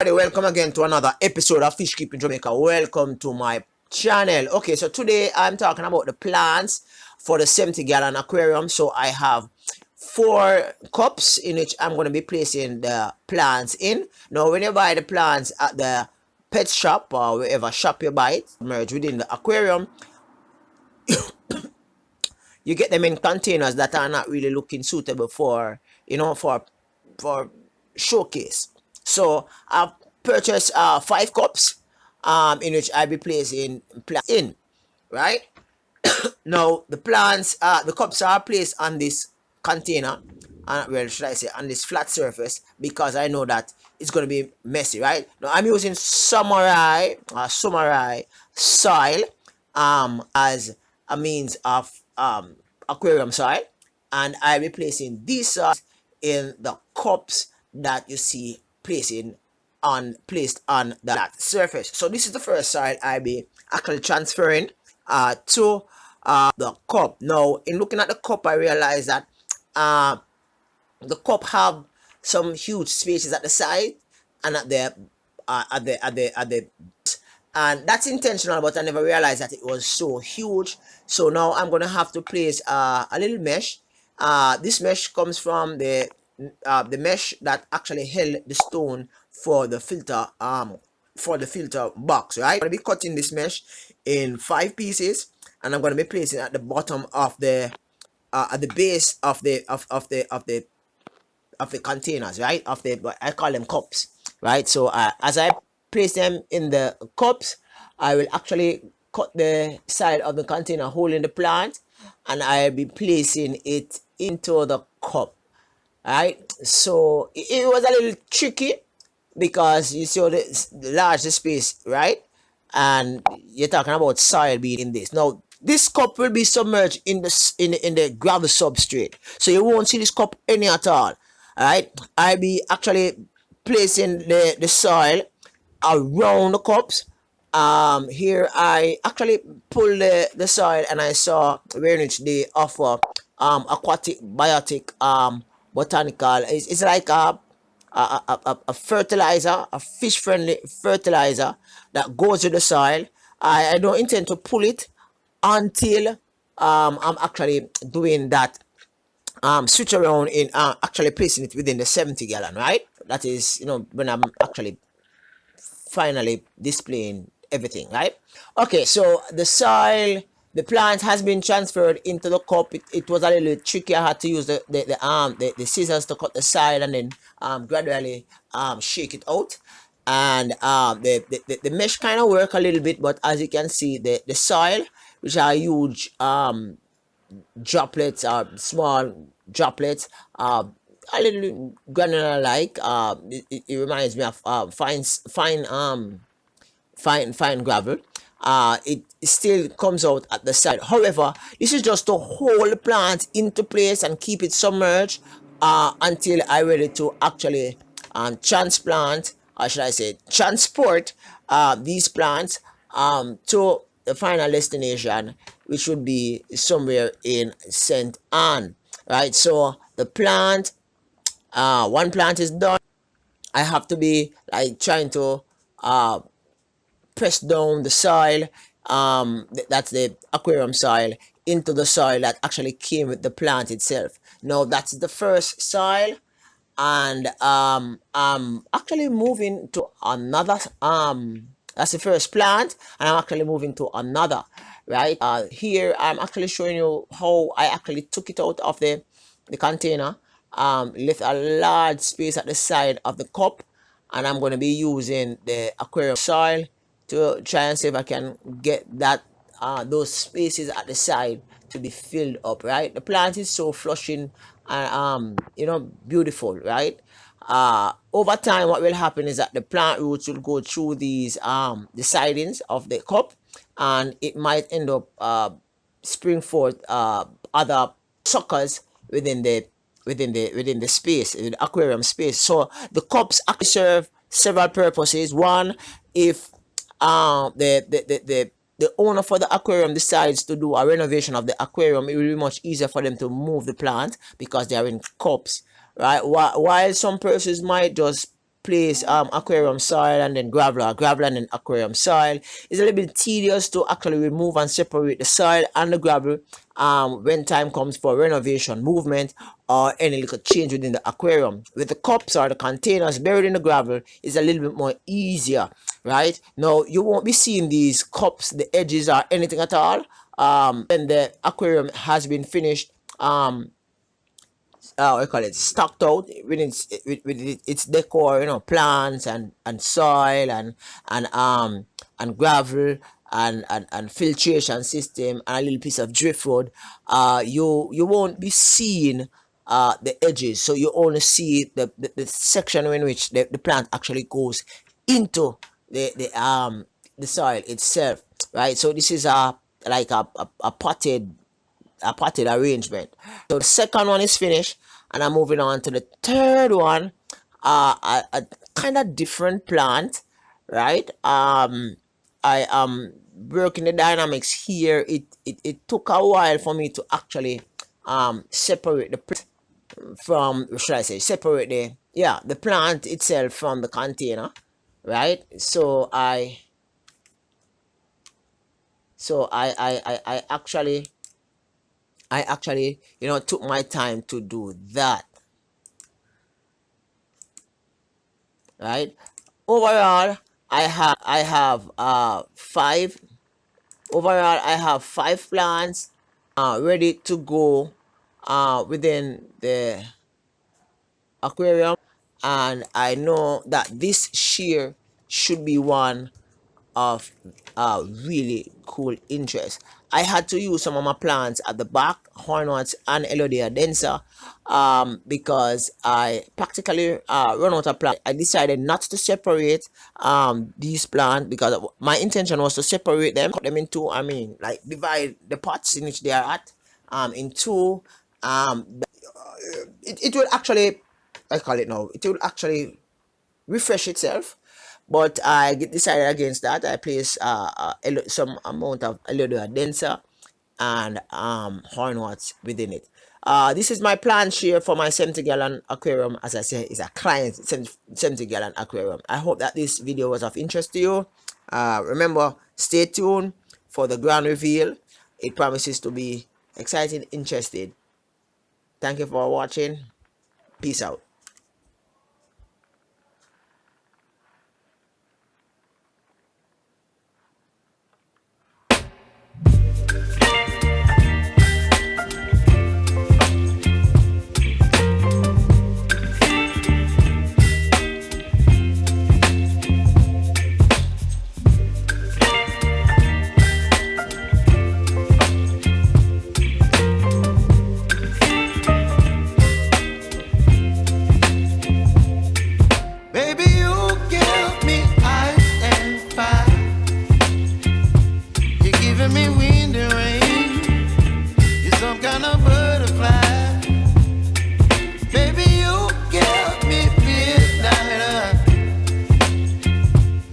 Welcome again to another episode of Fish Keeping Jamaica. Welcome to my channel. Okay, so today I'm talking about the plants for the 70-gallon aquarium. So I have 4 cups in which I'm going to be placing the plants in. Now, when you buy the plants at the pet shop or wherever shop you buy it, merge within the aquarium, you get them in containers that are not really looking suitable for, for showcase. So I've purchased 5 cups in which I'll be placing plants in, right? Now the cups are placed on this container, well, should I say on this flat surface, because I know that it's going to be messy, right? Now I'm using samurai soil as a means of aquarium soil, and I'll be placing these soils in the cups that you see placed on that surface. So this is the first soil I'll be actually transferring to the cup. Now, in looking at the cup, I realize that the cup have some huge spaces at the side and at the and that's intentional, but I never realized that it was so huge. So now I'm gonna have to place a little mesh. This mesh comes from the mesh that actually held the stone for the filter box, right? I'm gonna be cutting this mesh in 5 pieces, and I'm gonna be placing it at the bottom of the at the base of the containers, right? I call them cups, right? So as I place them in the cups, I will actually cut the side of the container holding the plant, and I'll be placing it into the cup. Right, so it was a little tricky because you see the large the space, right? And you're talking about soil being in this. Now this cup will be submerged in the gravel substrate, so you won't see this cup any at all. Alright, I'll be actually placing the soil around the cups. Here I actually pulled the soil, and I saw where which they offer aquatic biotic botanical. It's like a fertilizer, a fish friendly fertilizer that goes with the soil. I don't intend to pull it until I'm actually doing that switch around in actually placing it within the 70-gallon, right? That is, when I'm actually finally displaying everything, right? Okay, so the plant has been transferred into the cup. It was a little tricky. I had to use the scissors to cut the side, and then gradually shake it out. And the mesh kind of work a little bit, but as you can see, the soil, which are huge droplets, small droplets, a little granular like, it reminds me of fine gravel. It still comes out at the side. However, this is just to hold the plant into place and keep it submerged until I'm ready to actually transplant, or should I say transport these plants to the final destination, which would be somewhere in St. Anne, right? So the plant, one plant is done. I have to be like trying to press down the soil, that's the aquarium soil, into the soil that actually came with the plant itself. Now that's the first soil, and I'm actually moving to another, that's the first plant, and I'm actually moving to another, right? Here I'm actually showing you how I actually took it out of the container, left a large space at the side of the cup, and I'm going to be using the aquarium soil to try and see if I can get that those spaces at the side to be filled up, right? The plant is so flushing and beautiful, right? Over time, what will happen is that the plant roots will go through these the sidings of the cup, and it might end up spring forth other suckers within the space, in the aquarium space. So the cups actually serve several purposes. One, if the owner for the aquarium decides to do a renovation of the aquarium, it will be much easier for them to move the plant because they are in cups, right? While some persons might just place aquarium soil and then gravel, or gravel and then aquarium soil. It's a little bit tedious to actually remove and separate the soil and the gravel when time comes for renovation, movement, or any little change within the aquarium. With the cups or the containers buried in the gravel, it's a little bit more easier, right? Now you won't be seeing these cups, the edges, or anything at all when the aquarium has been finished, I call it, stocked out with its decor, plants and soil and gravel and filtration system and a little piece of driftwood. You won't be seeing the edges, so you only see the section in which the plant actually goes into the soil itself, right? So this is like a potted arrangement. So the second one is finished, and I'm moving on to the third one. A kind of different plant, right? I am working the dynamics here. It took a while for me to actually separate the plant from, should I say, separate the plant itself from the container, right? I actually took my time to do that, right? Overall, I have five plants ready to go within the aquarium, and I know that this shear should be one of really cool interest. I had to use some of my plants at the back, hornworts and Elodea densa, because I practically run out of plants. I decided not to separate these plants because my intention was to separate them, cut them into, like divide the pots in which they are at in two. It will actually, I call it now, it will actually refresh itself, but I decided against that. I placed some amount of Elodea densa and hornworts within it. This is my plant share for my 70-gallon aquarium. As I say, it's a client 70-gallon aquarium. I hope that this video was of interest to you. Remember, stay tuned for the grand reveal. It promises to be exciting, interesting. Thank you for watching. Peace out. Me wind and rain, you're some kind of butterfly.